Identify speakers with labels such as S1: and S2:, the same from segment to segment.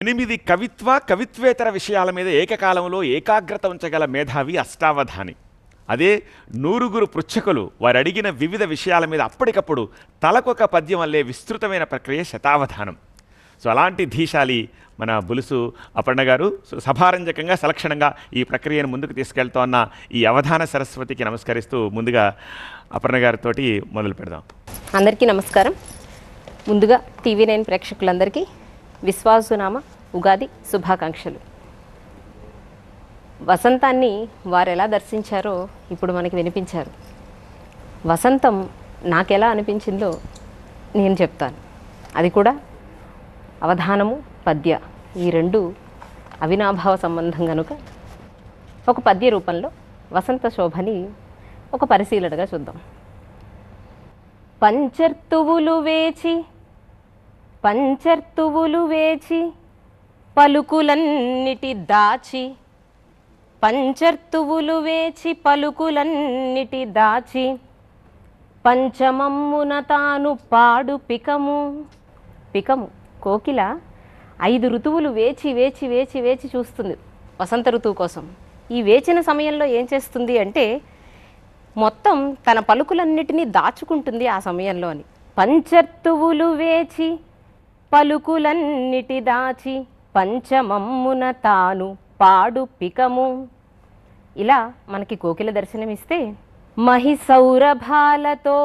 S1: 8 కవిత్వేతర విషయాల మీద ఏకకాలంలో ఏకాగ్రత ఉంచగల మేధావి అష్టావధాని. అదే 100 పృచ్ఛకులు వారు అడిగిన వివిధ విషయాల మీద అప్పటికప్పుడు తలకొక పద్యం వల్లే విస్తృతమైన ప్రక్రియ శతావధానం. సో అలాంటి ధీశాలి మన బులుసు అపర్ణ గారు సభారంజకంగా సలక్షణంగా ఈ ప్రక్రియను ముందుకు తీసుకెళ్తోన్న ఈ అవధాన సరస్వతికి నమస్కరిస్తూ ముందుగా అపర్ణ గారితో మొదలు పెడదాం.
S2: అందరికీ నమస్కారం. ముందుగా TV9 ప్రేక్షకులందరికీ విశ్వాసునామ ఉగాది శుభాకాంక్షలు. వసంతాన్ని వారు ఎలా దర్శించారో ఇప్పుడు మనకి వినిపించారు. వసంతం నాకెలా అనిపించిందో నేను చెప్తాను. అది కూడా అవధానము పద్య ఈ రెండు అవినాభావ సంబంధం కనుక ఒక పద్య రూపంలో వసంత శోభని ఒక పరిశీలనగా చూద్దాం. పంచర్తువులు వేచి పలుకులన్నిటి దాచి, పంచర్తువులు వేచి పలుకులన్నిటి దాచి, పంచమమ్మున తాను పాడు పికము. పికము కోకిల 5 ఋతువులు వేచి వేచి వేచి వేచి చూస్తుంది వసంత ఋతువు కోసం. ఈ వేచిన సమయంలో ఏం చేస్తుంది అంటే మొత్తం తన పలుకులన్నిటినీ దాచుకుంటుంది ఆ సమయంలో అని. పంచర్తువులు వేచి పలుకులన్నిటి దాచి, పంచమమ్మున తాను పాడు పికము. ఇలా మనకి కోకిల దర్శనమిస్తే మహిసౌరభాలతో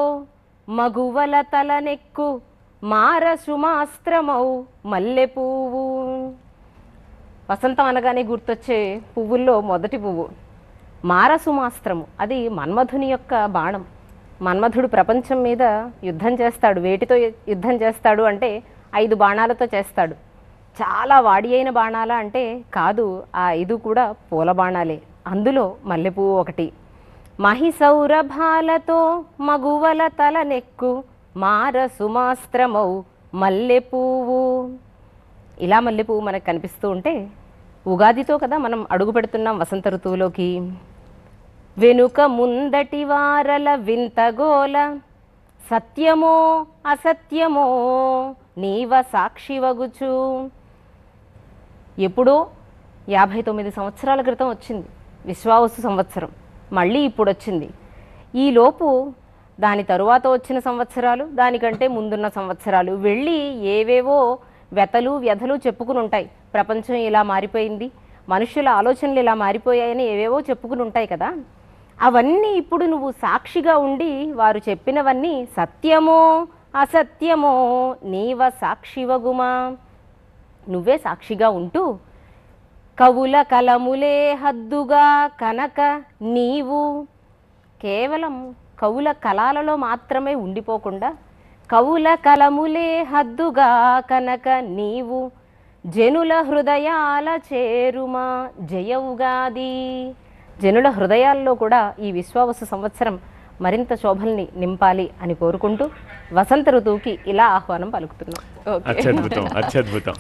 S2: మగువల తలనెక్కు మారసుమాస్త్రమౌ మల్లె పువ్వు. వసంతం అనగానే గుర్తొచ్చే పువ్వుల్లో మొదటి పువ్వు మారసుమాస్త్రము. అది మన్మధుని యొక్క బాణం. మన్మధుడు ప్రపంచం మీద యుద్ధం చేస్తాడు. వేటితో యుద్ధం చేస్తాడు అంటే 5 బాణాలతో చేస్తాడు. చాలా వాడి అయిన బాణాల అంటే కాదు, ఆ 5 కూడా పూల బాణాలే. అందులో మల్లెపువ్వు ఒకటి. మహిసౌరభాలతో మగువల తలనెక్కు మారసుమాస్త్రమౌ మల్లెపువ్వు. ఇలా మల్లెపువ్వు మనకు కనిపిస్తూ ఉంటే ఉగాదితో కదా మనం అడుగు పెడుతున్నాం వసంత ఋతువులోకి. వెనుక ముందటి వారల వింతగోల, సత్యమో అసత్యమో నీవ సాక్షివగుచు. ఎప్పుడో 59 సంవత్సరాల క్రితం వచ్చింది విశ్వావసు సంవత్సరం, మళ్ళీ ఇప్పుడు వచ్చింది. ఈలోపు దాని తరువాత వచ్చిన సంవత్సరాలు, దానికంటే ముందున్న సంవత్సరాలు వెళ్ళి ఏవేవో వ్యతలు వ్యధలు చెప్పుకుని ఉంటాయి. ప్రపంచం ఇలా మారిపోయింది, మనుషుల ఆలోచనలు ఇలా మారిపోయాయని ఏవేవో చెప్పుకుని ఉంటాయి కదా. అవన్నీ ఇప్పుడు నువ్వు సాక్షిగా ఉండి వారు చెప్పినవన్నీ సత్యమో అసత్యమో నీవ సాక్షివగుమా. నువ్వే సాక్షిగా ఉంటూ కవుల కలములే హద్దుగా కనక నీవు, కేవలం కవుల కళాలలో మాత్రమే ఉండిపోకుండా కవుల కలములే హద్దుగా కనక నీవు, జనుల హృదయాల చేరుమా జయ ఉగాది. జనుల హృదయాల్లో కూడా ఈ విశ్వావసు సంవత్సరం మరింత శోభల్ని నింపాలి అని కోరుకుంటూ వసంత ఋతువుకి ఇలా ఆహ్వానం పలుకుతున్నాం.
S1: అత్యద్భుతం అత్యద్భుతం.